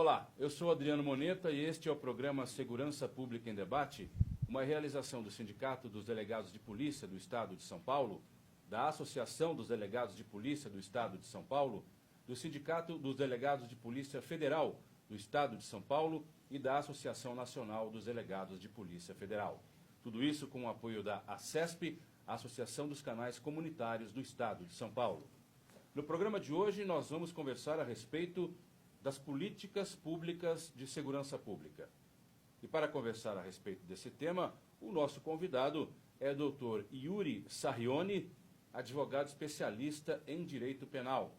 Olá, eu sou Adriano Moneta e este é o programa Segurança Pública em Debate, uma realização do Sindicato dos Delegados de Polícia do Estado de São Paulo, da Associação dos Delegados de Polícia do Estado de São Paulo, do Sindicato dos Delegados de Polícia Federal do Estado de São Paulo e da Associação Nacional dos Delegados de Polícia Federal. Tudo isso com o apoio da ACESP, a Associação dos Canais Comunitários do Estado de São Paulo. No programa de hoje, nós vamos conversar a respeito das políticas públicas de segurança pública. E para conversar a respeito desse tema, o nosso convidado é o Dr. Yuri Sarrioni, advogado especialista em direito penal.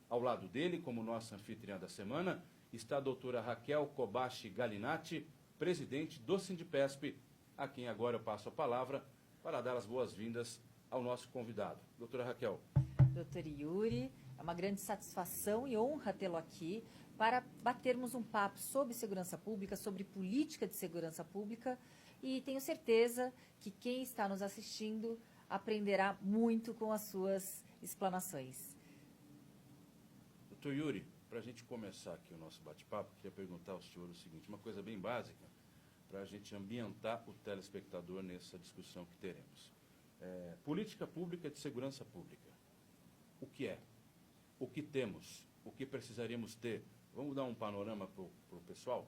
Ao lado dele, como nossa anfitriã da semana, está a doutora Raquel Kobashi Galinatti, presidente do Sindipesp, a quem agora eu passo a palavra para dar as boas-vindas ao nosso convidado. Doutora Raquel. Doutor Yuri, é uma grande satisfação e honra tê-lo aqui para batermos um papo sobre segurança pública, sobre política de segurança pública, e tenho certeza que quem está nos assistindo aprenderá muito com as suas explanações. Doutor Yuri, para a gente começar aqui o nosso bate-papo, queria perguntar ao senhor o seguinte, uma coisa bem básica, para a gente ambientar o telespectador nessa discussão que teremos. Política pública de segurança pública. O que é? O que temos? O que precisaríamos ter? Vamos dar um panorama para o pessoal?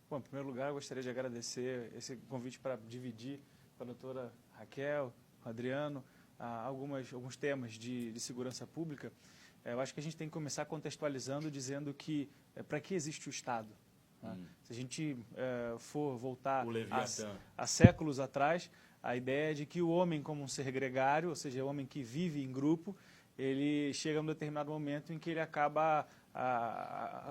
Bom, em primeiro lugar, eu gostaria de agradecer esse convite para dividir com a doutora Raquel, com o Adriano, alguns temas de segurança pública. Eu acho que a gente tem que começar contextualizando, dizendo que para que existe o Estado? Né? Se a gente for voltar a séculos atrás, a ideia é de que o homem como um ser gregário, ou seja, o homem que vive em grupo, ele chega a um determinado momento em que ele acaba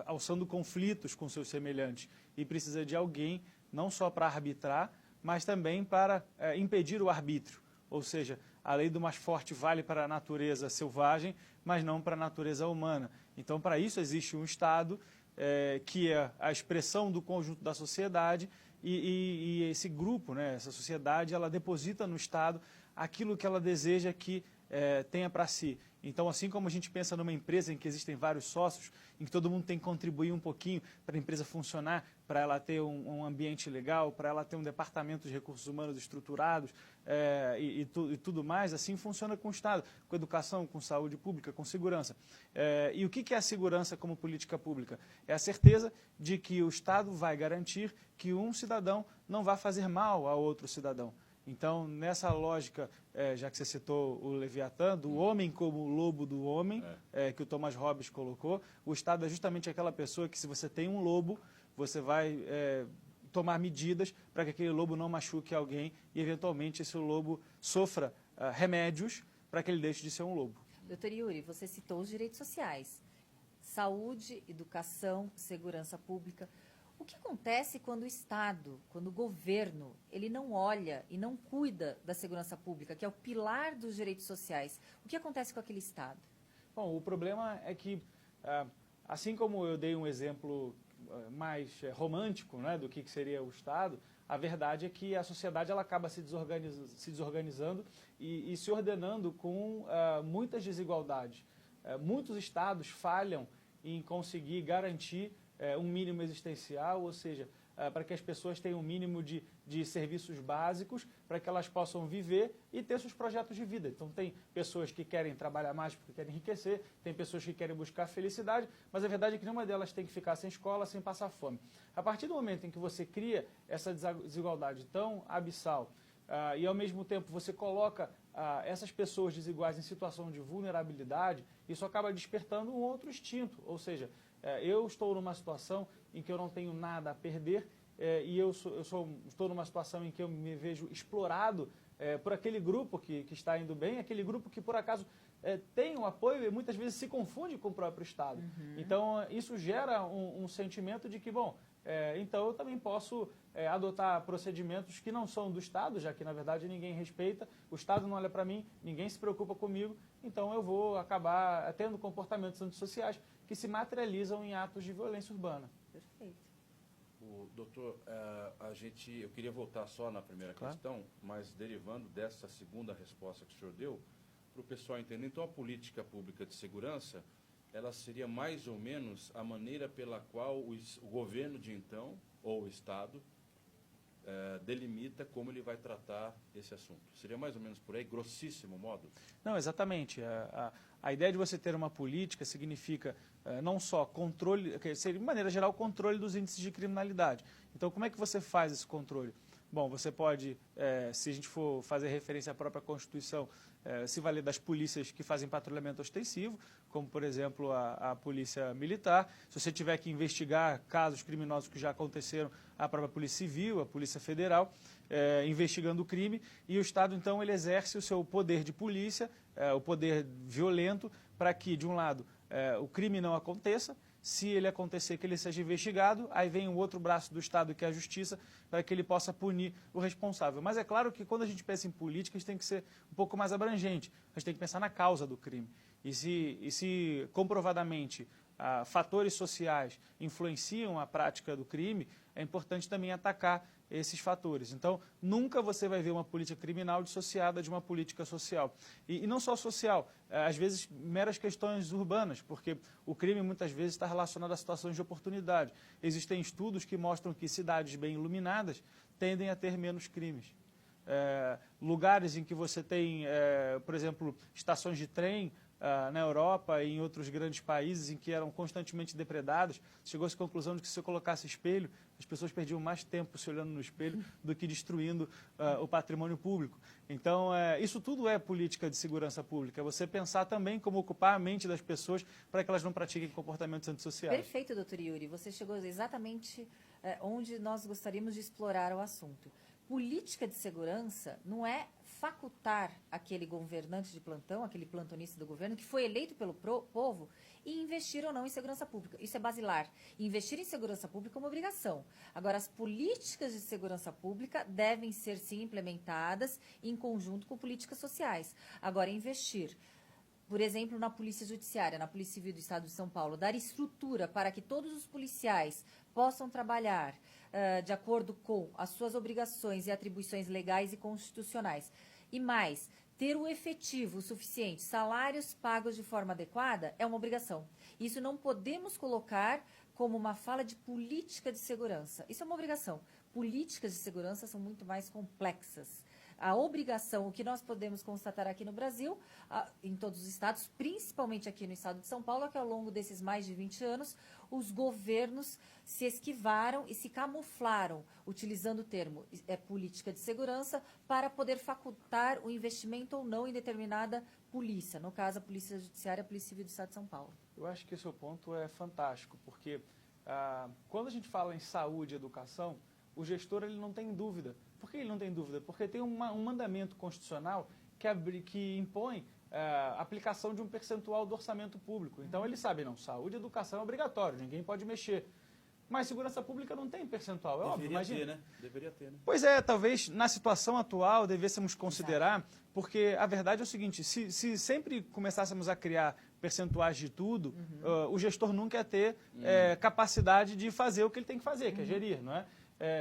alçando conflitos com seus semelhantes e precisa de alguém não só para arbitrar, mas também para impedir o arbítrio. Ou seja, a lei do mais forte vale para a natureza selvagem, mas não para a natureza humana. Então, para isso existe um Estado que é a expressão do conjunto da sociedade e esse grupo, né, essa sociedade, ela deposita no Estado aquilo que ela deseja que tenha para si. Então, assim como a gente pensa numa empresa em que existem vários sócios, em que todo mundo tem que contribuir um pouquinho para a empresa funcionar, para ela ter um ambiente legal, para ela ter um departamento de recursos humanos estruturados e tudo mais, assim funciona com o Estado, com educação, com saúde pública, com segurança. E o que é a segurança como política pública? É a certeza de que o Estado vai garantir que um cidadão não vai fazer mal a outro cidadão. Então, nessa lógica, já que você citou o Leviatã, do homem como o lobo do homem, que o Thomas Hobbes colocou, o Estado é justamente aquela pessoa que, se você tem um lobo, você vai tomar medidas para que aquele lobo não machuque alguém e, eventualmente, esse lobo sofra remédios para que ele deixe de ser um lobo. Doutor Yuri, você citou os direitos sociais, saúde, educação, segurança pública. O que acontece quando o Estado, quando o governo, ele não olha e não cuida da segurança pública, que é o pilar dos direitos sociais? O que acontece com aquele Estado? Bom, o problema é que, assim como eu dei um exemplo mais romântico, né, do que seria o Estado, a verdade é que a sociedade ela acaba se desorganizando e se ordenando com muitas desigualdades. Muitos Estados falham em conseguir garantir um mínimo existencial, ou seja, para que as pessoas tenham um mínimo de serviços básicos, para que elas possam viver e ter seus projetos de vida. Então, tem pessoas que querem trabalhar mais porque querem enriquecer, tem pessoas que querem buscar felicidade, mas a verdade é que nenhuma delas tem que ficar sem escola, sem passar fome. A partir do momento em que você cria essa desigualdade tão abissal e, ao mesmo tempo, você coloca essas pessoas desiguais em situação de vulnerabilidade, isso acaba despertando um outro instinto, ou seja, eu estou numa situação em que eu não tenho nada a perder e estou numa situação em que eu me vejo explorado por aquele grupo que está indo bem, aquele grupo que, por acaso, tem um apoio e muitas vezes se confunde com o próprio Estado. Então, isso gera um sentimento de que, bom, então eu também posso adotar procedimentos que não são do Estado, já que, na verdade, ninguém respeita, o Estado não olha para mim, ninguém se preocupa comigo, então eu vou acabar tendo comportamentos antissociais que se materializam em atos de violência urbana. Perfeito. Doutor, eu queria voltar só na primeira questão, mas derivando dessa segunda resposta que o senhor deu, para o pessoal entender, então a política pública de segurança ela seria mais ou menos a maneira pela qual o governo de então, ou o Estado, delimita como ele vai tratar esse assunto. Seria mais ou menos por aí, grossíssimo modo? Não, exatamente. A ideia de você ter uma política significa não só controle, seria, de maneira geral, controle dos índices de criminalidade. Então, como é que você faz esse controle? Bom, você pode, se a gente for fazer referência à própria Constituição, se valer das polícias que fazem patrulhamento ostensivo, como, por exemplo, a Polícia Militar. Se você tiver que investigar casos criminosos que já aconteceram, a própria Polícia Civil, a Polícia Federal, investigando o crime. E o Estado, então, ele exerce o seu poder de polícia, o poder violento, para que, de um lado, o crime não aconteça. Se ele acontecer, que ele seja investigado, aí vem o outro braço do Estado, que é a Justiça, para que ele possa punir o responsável. Mas é claro que quando a gente pensa em política, a gente tem que ser um pouco mais abrangente. A gente tem que pensar na causa do crime. E se comprovadamente fatores sociais influenciam a prática do crime, é importante também atacar esses fatores. Então, nunca você vai ver uma política criminal dissociada de uma política social. E não só social, às vezes meras questões urbanas, porque o crime muitas vezes está relacionado a situações de oportunidade. Existem estudos que mostram que cidades bem iluminadas tendem a ter menos crimes. Lugares em que você tem, por exemplo, estações de trem, na Europa e em outros grandes países em que eram constantemente depredados, chegou-se à conclusão de que se eu colocasse espelho, as pessoas perdiam mais tempo se olhando no espelho do que destruindo o patrimônio público. Então, isso tudo é política de segurança pública. Você pensar também como ocupar a mente das pessoas para que elas não pratiquem comportamentos antissociais. Perfeito, doutor Yuri. Você chegou exatamente onde nós gostaríamos de explorar o assunto. Política de segurança não é facultar aquele governante de plantão, aquele plantonista do governo, que foi eleito pelo povo, e investir ou não em segurança pública. Isso é basilar. Investir em segurança pública é uma obrigação. Agora, as políticas de segurança pública devem ser, sim, implementadas em conjunto com políticas sociais. Agora, investir, por exemplo, na Polícia Judiciária, na Polícia Civil do Estado de São Paulo, dar estrutura para que todos os policiais possam trabalhar de acordo com as suas obrigações e atribuições legais e constitucionais. E mais, ter o efetivo suficiente, salários pagos de forma adequada, é uma obrigação. Isso não podemos colocar como uma fala de política de segurança. Isso é uma obrigação. Políticas de segurança são muito mais complexas. A obrigação, o que nós podemos constatar aqui no Brasil, em todos os estados, principalmente aqui no estado de São Paulo, é que ao longo desses mais de 20 anos, os governos se esquivaram e se camuflaram, utilizando o termo política de segurança, para poder facultar o investimento ou não em determinada polícia, no caso a Polícia Judiciária e a Polícia Civil do Estado de São Paulo. Eu acho que esse seu ponto é fantástico, porque quando a gente fala em saúde e educação, o gestor ele não tem dúvida. Por que ele não tem dúvida? Porque tem um mandamento constitucional que impõe a aplicação de um percentual do orçamento público. Então ele sabe, não, saúde e educação é obrigatório, ninguém pode mexer. Mas segurança pública não tem percentual, é óbvio, imagina. Deveria ter, né? Pois é, talvez na situação atual devêssemos considerar, porque a verdade é o seguinte, se sempre começássemos a criar percentuais de tudo, o gestor nunca ia ter capacidade de fazer o que ele tem que fazer, que é gerir, não é?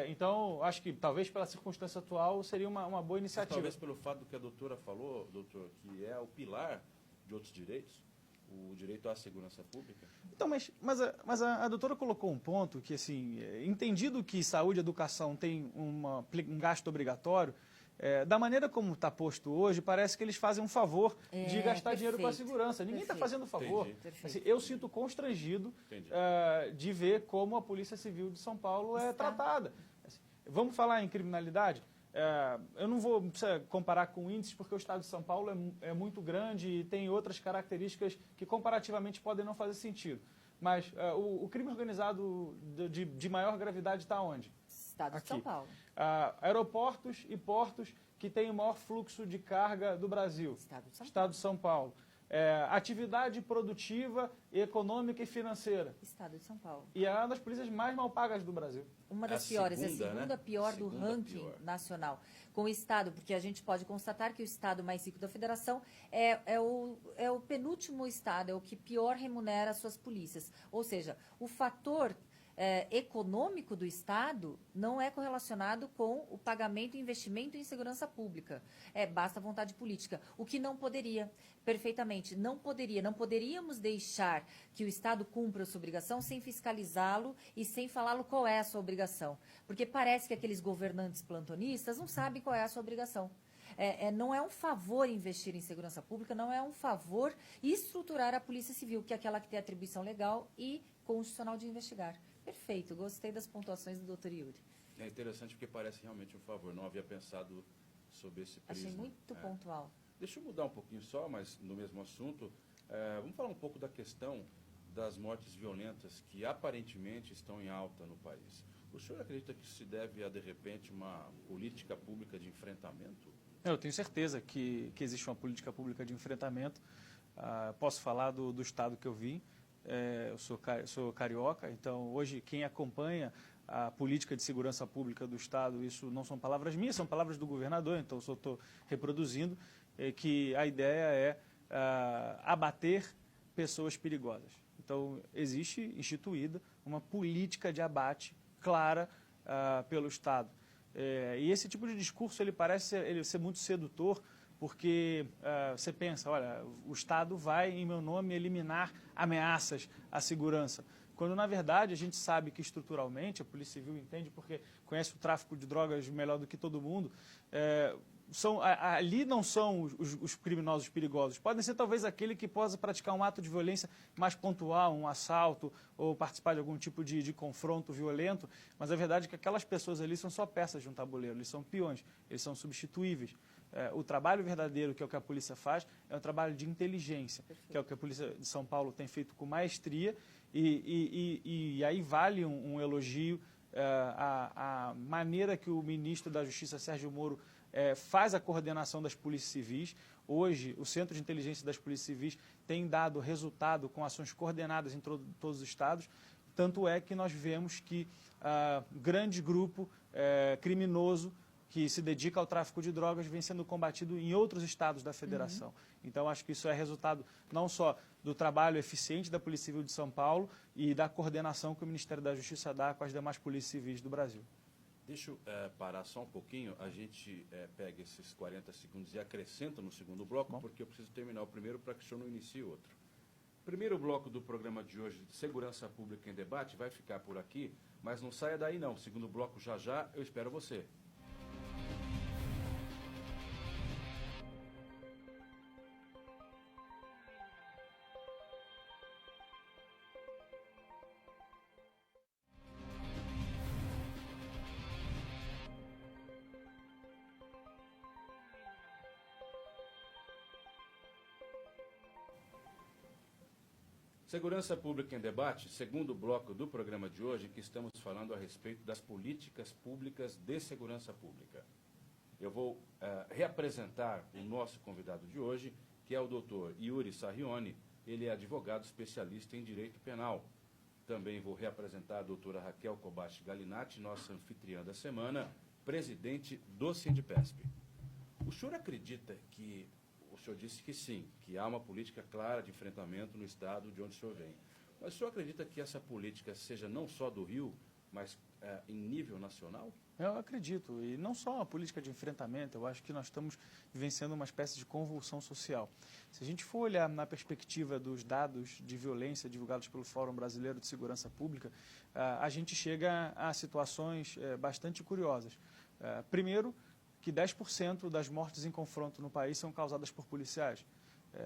Então, acho que talvez pela circunstância atual seria uma boa iniciativa. Talvez pelo fato do que a doutora falou, doutor, que é o pilar de outros direitos, o direito à segurança pública. Então, mas a doutora colocou um ponto que, assim, entendido que saúde e educação tem um gasto obrigatório, da maneira como está posto hoje, parece que eles fazem um favor de gastar dinheiro com a segurança. Ninguém está fazendo favor. Assim, eu sinto constrangido de ver como a Polícia Civil de São Paulo é tratada. Assim, vamos falar em criminalidade? Eu não vou comparar com índices, porque o estado de São Paulo é muito grande e tem outras características que comparativamente podem não fazer sentido. Mas o crime organizado de maior gravidade está onde? Estado de São Paulo. Aeroportos e portos que têm o maior fluxo de carga do Brasil. Estado de São Paulo. Atividade produtiva, econômica e financeira. Estado de São Paulo. E é uma das polícias mais mal pagas do Brasil. Uma das piores, a segunda pior do ranking nacional. Com o Estado, porque a gente pode constatar que o Estado mais rico da Federação é o penúltimo Estado, é o que pior remunera as suas polícias. Ou seja, o fator econômico do Estado não é correlacionado com o pagamento e investimento em segurança pública. Basta vontade política. O que não poderia, perfeitamente, não poderíamos deixar que o Estado cumpra a sua obrigação sem fiscalizá-lo e sem falá-lo qual é a sua obrigação. Porque parece que aqueles governantes plantonistas não sabem qual é a sua obrigação. Não é um favor investir em segurança pública, não é um favor estruturar a Polícia Civil, que é aquela que tem atribuição legal e constitucional de investigar. Perfeito, gostei das pontuações do doutor Yuri. É interessante porque parece realmente um favor, não havia pensado sobre esse prisma. Achei muito pontual. Deixa eu mudar um pouquinho só, mas no mesmo assunto, vamos falar um pouco da questão das mortes violentas que aparentemente estão em alta no país. O senhor acredita que isso se deve a, de repente, uma política pública de enfrentamento? Eu tenho certeza que existe uma política pública de enfrentamento. Posso falar do estado que eu vim. Eu sou carioca, então hoje quem acompanha a política de segurança pública do Estado, isso não são palavras minhas, são palavras do governador, então eu só estou reproduzindo, que a ideia é abater pessoas perigosas. Então existe instituída uma política de abate clara pelo Estado. E esse tipo de discurso ele parece ser muito sedutor, porque você pensa, olha, o Estado vai, em meu nome, eliminar ameaças à segurança. Quando, na verdade, a gente sabe que, estruturalmente, a Polícia Civil entende, porque conhece o tráfico de drogas melhor do que todo mundo, ali não são os criminosos perigosos. Podem ser, talvez, aquele que possa praticar um ato de violência mais pontual, um assalto, ou participar de algum tipo de confronto violento, mas a verdade é que aquelas pessoas ali são só peças de um tabuleiro, eles são peões, eles são substituíveis. O trabalho verdadeiro, que é o que a polícia faz, é um trabalho de inteligência, que é o que a Polícia de São Paulo tem feito com maestria, e aí vale um elogio a maneira que o ministro da Justiça, Sérgio Moro, faz a coordenação das polícias civis. Hoje, o Centro de Inteligência das Polícias Civis tem dado resultado com ações coordenadas em todos os estados, tanto é que nós vemos que grande grupo criminoso que se dedica ao tráfico de drogas vem sendo combatido em outros estados da federação. Então, acho que isso é resultado não só do trabalho eficiente da Polícia Civil de São Paulo e da coordenação que o Ministério da Justiça dá com as demais polícias civis do Brasil. Deixa eu parar só um pouquinho, a gente pega esses 40 segundos e acrescenta no segundo bloco, porque eu preciso terminar o primeiro para que o senhor não inicie outro. Primeiro bloco do programa de hoje, de Segurança Pública em Debate, vai ficar por aqui, mas não saia daí não. Segundo bloco já, eu espero você. Segurança Pública em Debate, segundo bloco do programa de hoje, que estamos falando a respeito das políticas públicas de segurança pública. Eu vou reapresentar o nosso convidado de hoje, que é o doutor Yuri Sarrioni. Ele é advogado especialista em direito penal. Também vou reapresentar a doutora Raquel Kobashi Galinatti, nossa anfitriã da semana, presidente do Sindipesp. O senhor acredita que... O senhor disse que sim, que há uma política clara de enfrentamento no estado de onde o senhor vem. Mas o senhor acredita que essa política seja não só do Rio, mas em nível nacional? Eu acredito, e não só uma política de enfrentamento, eu acho que nós estamos vivenciando uma espécie de convulsão social. Se a gente for olhar na perspectiva dos dados de violência divulgados pelo Fórum Brasileiro de Segurança Pública, a gente chega a situações bastante curiosas. Primeiro, que 10% das mortes em confronto no país são causadas por policiais.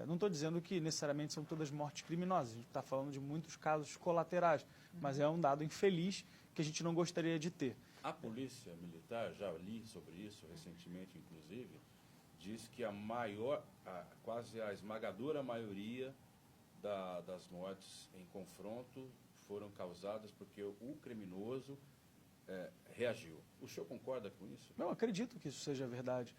Não estou dizendo que necessariamente são todas mortes criminosas, a gente está falando de muitos casos colaterais, mas é um dado infeliz que a gente não gostaria de ter. A Polícia Militar, já li sobre isso recentemente, inclusive, diz que quase a esmagadora maioria das mortes em confronto foram causadas porque o criminoso reagiu. O senhor concorda com isso? Eu acredito que isso seja verdade.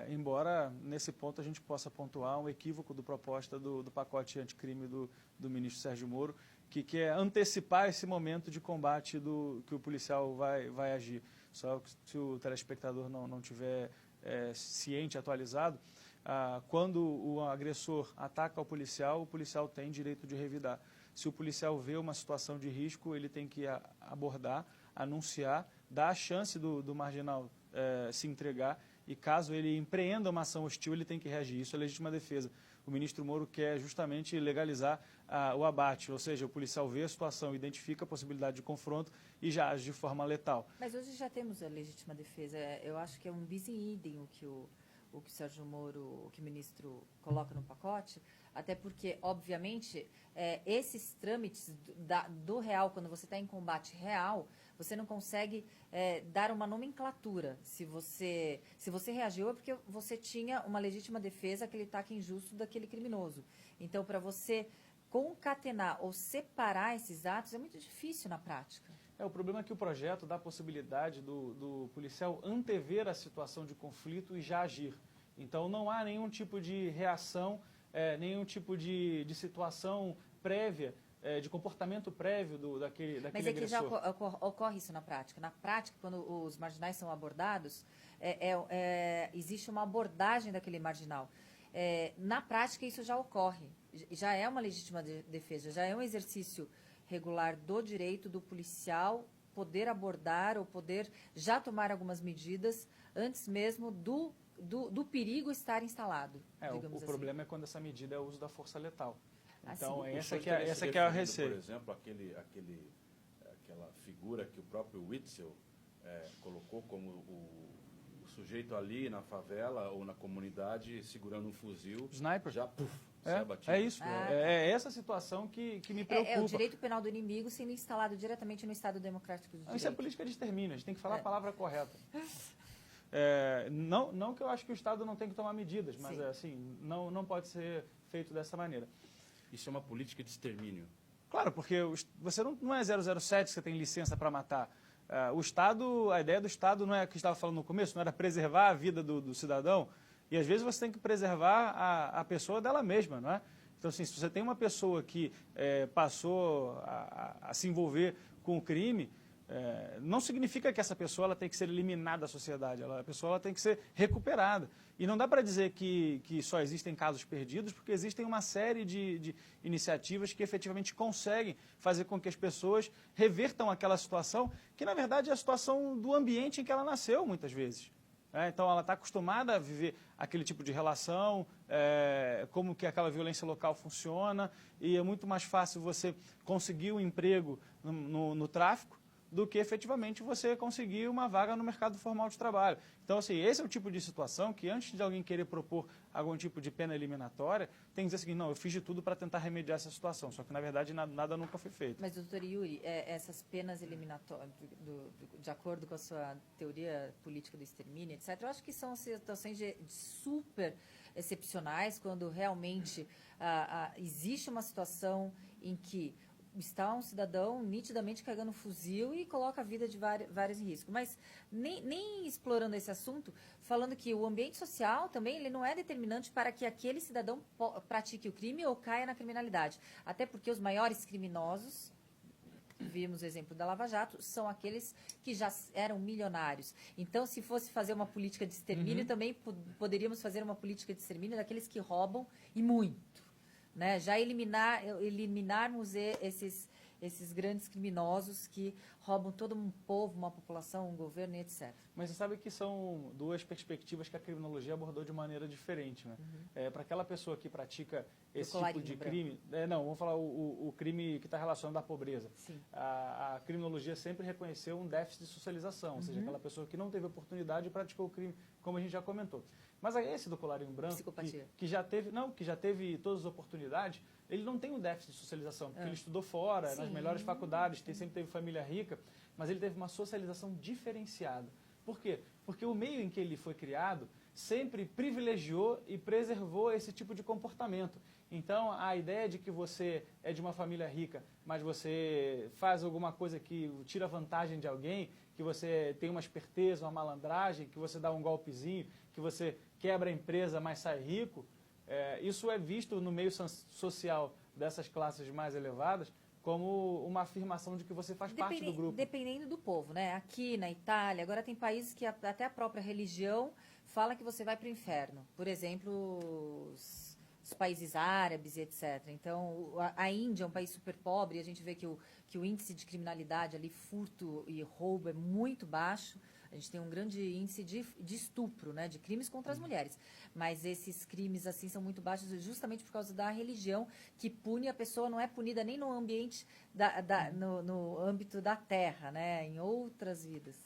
Embora, nesse ponto, a gente possa pontuar um equívoco do proposta do pacote anticrime do ministro Sérgio Moro, que quer antecipar esse momento de combate que o policial vai agir. Só se o telespectador não tiver ciente, atualizado, quando o agressor ataca o policial tem direito de revidar. Se o policial vê uma situação de risco, ele tem que abordar, anunciar, dar a chance do marginal se entregar e caso ele empreenda uma ação hostil, ele tem que reagir. Isso é legítima defesa. O ministro Moro quer justamente legalizar o abate, ou seja, o policial vê a situação, identifica a possibilidade de confronto e já age de forma letal. Mas hoje já temos a legítima defesa. Eu acho que é um bis in idem o que o Sérgio Moro, o que o ministro coloca no pacote, até porque, obviamente, esses trâmites do real, quando você está em combate real, você não consegue dar uma nomenclatura. Se você reagiu é porque você tinha uma legítima defesa, aquele ataque injusto daquele criminoso. Então, para você concatenar ou separar esses atos é muito difícil na prática. O problema é que o projeto dá a possibilidade do policial antever a situação de conflito e já agir. Então, não há nenhum tipo de reação, nenhum tipo de situação prévia, de comportamento prévio daquele Mas é que já agressor. ocorre isso na prática. Na prática, quando os marginais são abordados, existe uma abordagem daquele marginal. Na prática, isso já ocorre. Já é uma legítima defesa, já é um exercício regular do direito do policial poder abordar ou poder já tomar algumas medidas antes mesmo do perigo estar instalado. O problema é quando essa medida é o uso da força letal. Então, Assim, essa que é a receita. Por exemplo, aquela figura que o próprio Witzel colocou como o sujeito ali na favela ou na comunidade segurando um fuzil. Sniper. Já, É isso. É essa situação que me preocupa. É o direito penal do inimigo sendo instalado diretamente no Estado Democrático do Direito. Isso é política de extermínio, a gente tem que falar a palavra correta. Não que eu acho que o Estado não tem que tomar medidas, mas assim, não pode ser feito dessa maneira. Isso é uma política de extermínio. Claro, porque você não é 007 que você tem licença para matar. O Estado, a ideia do Estado não é o que estava falando no começo, não era preservar a vida do cidadão. E às vezes você tem que preservar a pessoa dela mesma, não é? Então, assim, se você tem uma pessoa que passou a se envolver com o crime, não significa que essa pessoa ela tem que ser eliminada da sociedade. A pessoa ela tem que ser recuperada. E não dá para dizer que só existem casos perdidos, porque existem uma série de iniciativas que efetivamente conseguem fazer com que as pessoas revertam aquela situação, que na verdade é a situação do ambiente em que ela nasceu, muitas vezes. Então, ela está acostumada a viver aquele tipo de relação, como que aquela violência local funciona, e é muito mais fácil você conseguir um emprego no tráfico do que efetivamente você conseguir uma vaga no mercado formal de trabalho. Então, assim, esse é o tipo de situação que antes de alguém querer propor algum tipo de pena eliminatória, tem que dizer assim, não, eu fiz de tudo para tentar remediar essa situação, só que na verdade nada nunca foi feito. Mas, doutor Yuri, essas penas eliminatórias, de acordo com a sua teoria política do extermínio, etc., eu acho que são situações de super excepcionais, quando realmente existe uma situação em que está um cidadão nitidamente carregando um fuzil e coloca a vida de vários em risco. Mas nem explorando esse assunto, falando que o ambiente social também ele não é determinante para que aquele cidadão pratique o crime ou caia na criminalidade. Até porque os maiores criminosos, vimos o exemplo da Lava Jato, são aqueles que já eram milionários. Então, se fosse fazer uma política de extermínio, também poderíamos fazer uma política de extermínio daqueles que roubam e muito. Né? Já eliminarmos esses grandes criminosos que roubam todo um povo, uma população, um governo e etc. Mas você sabe que são duas perspectivas que a criminologia abordou de maneira diferente. Né? Para aquela pessoa que pratica esse tipo de crime... vamos falar o crime que está relacionado à pobreza. A criminologia sempre reconheceu um déficit de socialização, ou seja, aquela pessoa que não teve oportunidade e praticou o crime, como a gente já comentou. Mas esse do colarinho branco, que já teve todas as oportunidades, ele não tem um déficit de socialização, porque ele estudou fora, nas melhores faculdades, sempre teve família rica, mas ele teve uma socialização diferenciada. Por quê? Porque o meio em que ele foi criado sempre privilegiou e preservou esse tipo de comportamento. Então, a ideia de que você é de uma família rica, mas você faz alguma coisa que tira vantagem de alguém, que você tem uma esperteza, uma malandragem, que você dá um golpezinho, que você quebra a empresa, mas sai rico, isso é visto no meio social dessas classes mais elevadas como uma afirmação de que você faz parte do grupo. Dependendo do povo, né? Aqui na Itália, agora tem países que até a própria religião fala que você vai para o inferno. Por exemplo, os países árabes e etc. Então, a Índia é um país super pobre, e a gente vê que o índice de criminalidade ali, furto e roubo, é muito baixo. A gente tem um grande índice de estupro, né, de crimes contra as mulheres. Mas esses crimes assim são muito baixos justamente por causa da religião, que pune a pessoa, não é punida nem no ambiente, no âmbito da terra, né, em outras vidas.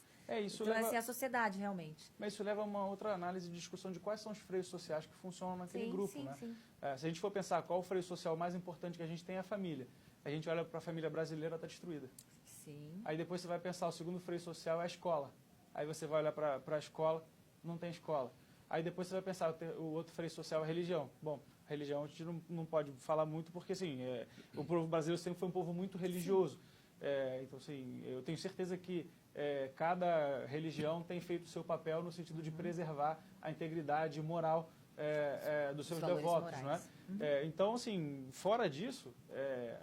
Isso então, leva... essa é a sociedade, realmente. Mas isso leva a uma outra análise de discussão de quais são os freios sociais que funcionam naquele grupo, né? Sim. Se a gente for pensar qual o freio social mais importante que a gente tem é a família. A gente olha para a família brasileira, está destruída. Sim. Aí depois você vai pensar, o segundo freio social é a escola. Aí você vai olhar para a escola, não tem escola. Aí depois você vai pensar, o outro freio social é a religião. Bom, a religião a gente não pode falar muito porque, assim, o povo brasileiro sempre foi um povo muito religioso. Então, assim, eu tenho certeza que cada religião tem feito o seu papel no sentido de preservar a integridade moral dos seus devotos, não é? Então, assim, fora disso,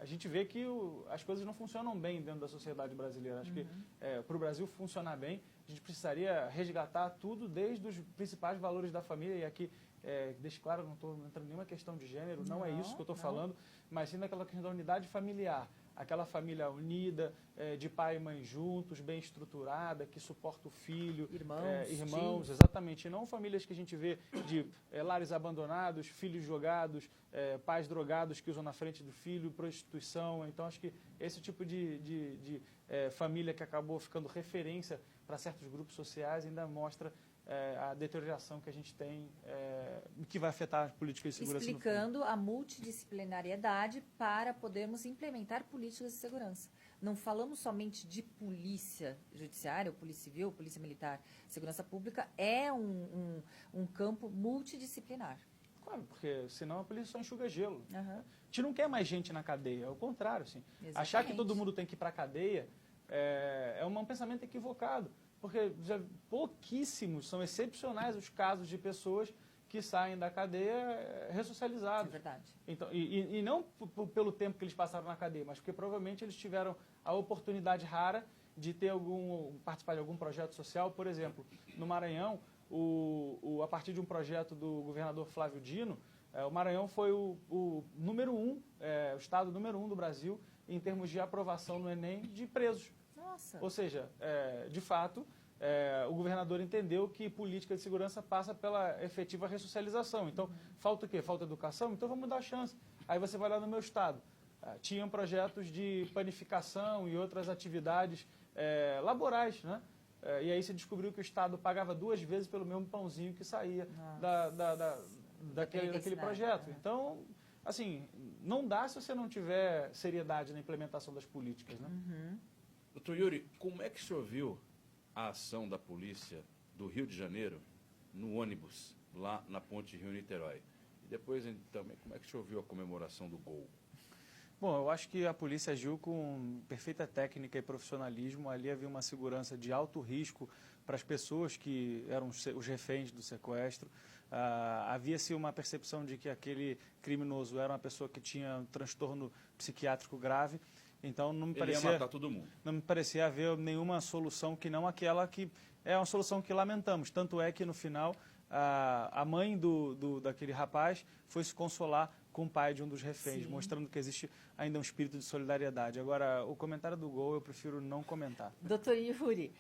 a gente vê que as coisas não funcionam bem dentro da sociedade brasileira. Acho que para o Brasil funcionar bem, a gente precisaria resgatar tudo desde os principais valores da família. E aqui, deixe claro, não estou entrando em nenhuma questão de gênero, não é isso que eu estou falando, mas sim naquela questão da unidade familiar. Aquela família unida, de pai e mãe juntos, bem estruturada, que suporta o filho, irmãos, exatamente. E não famílias que a gente vê de lares abandonados, filhos jogados, pais drogados que usam na frente do filho, prostituição. Então, acho que esse tipo de família que acabou ficando referência para certos grupos sociais ainda mostra a deterioração que a gente tem, que vai afetar as políticas de segurança. Explicando a multidisciplinariedade para podermos implementar políticas de segurança. Não falamos somente de polícia judiciária, polícia civil, polícia militar. Segurança pública é um campo multidisciplinar. Claro, porque senão a polícia só enxuga gelo. A gente não quer mais gente na cadeia, é o contrário. Assim. Achar que todo mundo tem que ir para a cadeia é um pensamento equivocado. Porque pouquíssimos, são excepcionais os casos de pessoas que saem da cadeia ressocializados. É verdade. Então, e não pelo tempo que eles passaram na cadeia, mas porque provavelmente eles tiveram a oportunidade rara de participar de algum projeto social. Por exemplo, no Maranhão, a partir de um projeto do governador Flávio Dino, o Maranhão foi o número 1, o estado número 1 do Brasil em termos de aprovação no Enem de presos. Nossa. Ou seja, de fato, o governador entendeu que política de segurança passa pela efetiva ressocialização. Então, falta o quê? Falta educação? Então, vamos dar chance. Aí você vai lá no meu estado. Tinham projetos de panificação e outras atividades laborais, né? E aí se descobriu que o Estado pagava 2 vezes pelo mesmo pãozinho que saía daquele projeto. Então, assim, não dá se você não tiver seriedade na implementação das políticas, né? Doutor Yuri, como é que o senhor viu a ação da polícia do Rio de Janeiro no ônibus, lá na ponte Rio-Niterói? E depois também, como é que o senhor viu a comemoração do gol? Bom, eu acho que a polícia agiu com perfeita técnica e profissionalismo. Ali havia uma segurança de alto risco para as pessoas que eram os reféns do sequestro. Havia-se uma percepção de que aquele criminoso era uma pessoa que tinha um transtorno psiquiátrico grave. Então não me parecia, ia matar todo mundo. Não me parecia haver nenhuma solução que não aquela que é uma solução que lamentamos. Tanto é que no final a mãe daquele rapaz foi se consolar com o pai de um dos reféns, mostrando que existe ainda um espírito de solidariedade. Agora, o comentário do gol eu prefiro não comentar. Doutor Yuri,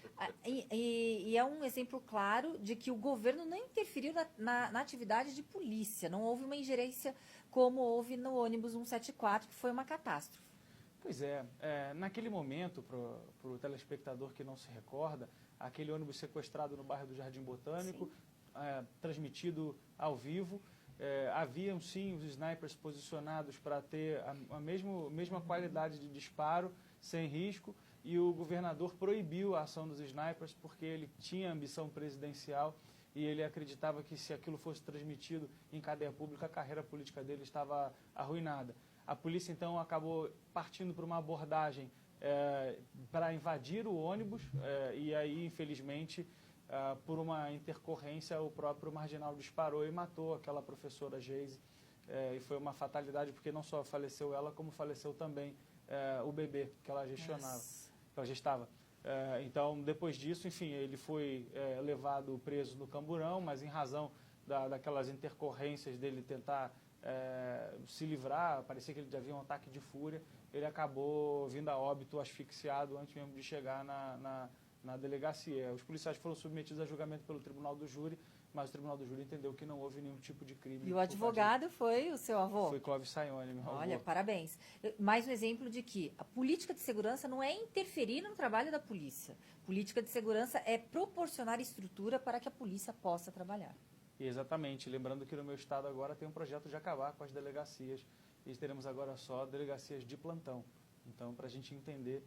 e é um exemplo claro de que o governo não interferiu na atividade de polícia, não houve uma ingerência como houve no ônibus 174, que foi uma catástrofe. Pois é, naquele momento, para o telespectador que não se recorda, aquele ônibus sequestrado no bairro do Jardim Botânico, transmitido ao vivo, haviam sim os snipers posicionados para ter a mesma qualidade de disparo, sem risco, e o governador proibiu a ação dos snipers porque ele tinha ambição presidencial e ele acreditava que se aquilo fosse transmitido em cadeia pública, a carreira política dele estava arruinada. A polícia, então, acabou partindo para uma abordagem para invadir o ônibus e aí, infelizmente, por uma intercorrência, o próprio marginal disparou e matou aquela professora Geise. E foi uma fatalidade porque não só faleceu ela, como faleceu também o bebê que ela gestionava, que ela gestava. Então, depois disso, enfim, ele foi levado preso no Camburão, mas em razão daquelas intercorrências dele tentar se livrar, parecia que ele havia um ataque de fúria, ele acabou vindo a óbito asfixiado antes mesmo de chegar na delegacia. Os policiais foram submetidos a julgamento pelo Tribunal do Júri, mas o Tribunal do Júri entendeu que não houve nenhum tipo de crime. E o advogado foi o seu avô? Foi Clóvis Sayone, meu avô. Olha, parabéns. Mais um exemplo de que a política de segurança não é interferir no trabalho da polícia. Política de segurança é proporcionar estrutura para que a polícia possa trabalhar. Exatamente. Lembrando que no meu estado agora tem um projeto de acabar com as delegacias e teremos agora só delegacias de plantão. Então, para a gente entender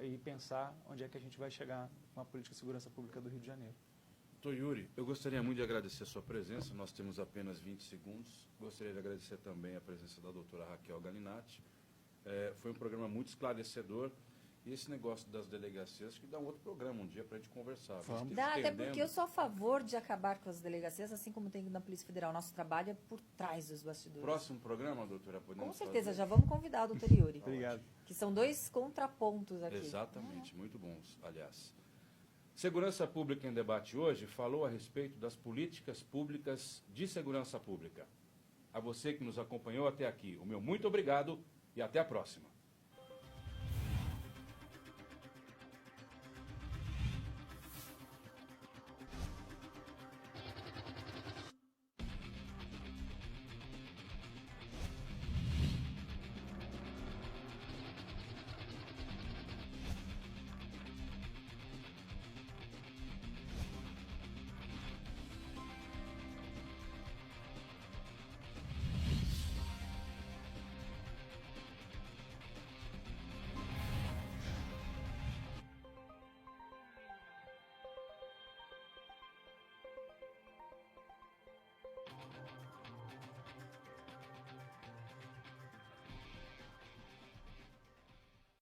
e pensar onde é que a gente vai chegar com a política de segurança pública do Rio de Janeiro. Doutor Yuri, eu gostaria muito de agradecer a sua presença, nós temos apenas 20 segundos. Gostaria de agradecer também a presença da doutora Raquel Galinatti. Foi um programa muito esclarecedor. E esse negócio das delegacias, acho que dá um outro programa um dia para a gente conversar. Dá, até porque eu sou a favor de acabar com as delegacias, assim como tem na Polícia Federal. Nosso trabalho é por trás dos bastidores. Próximo programa, doutora, podemos Com certeza, fazer? já vamos convidar o doutor Yuri. Obrigado. Que são dois contrapontos aqui. Exatamente, muito bons, aliás. Segurança Pública em Debate hoje falou a respeito das políticas públicas de segurança pública. A você que nos acompanhou até aqui, o meu muito obrigado e até a próxima.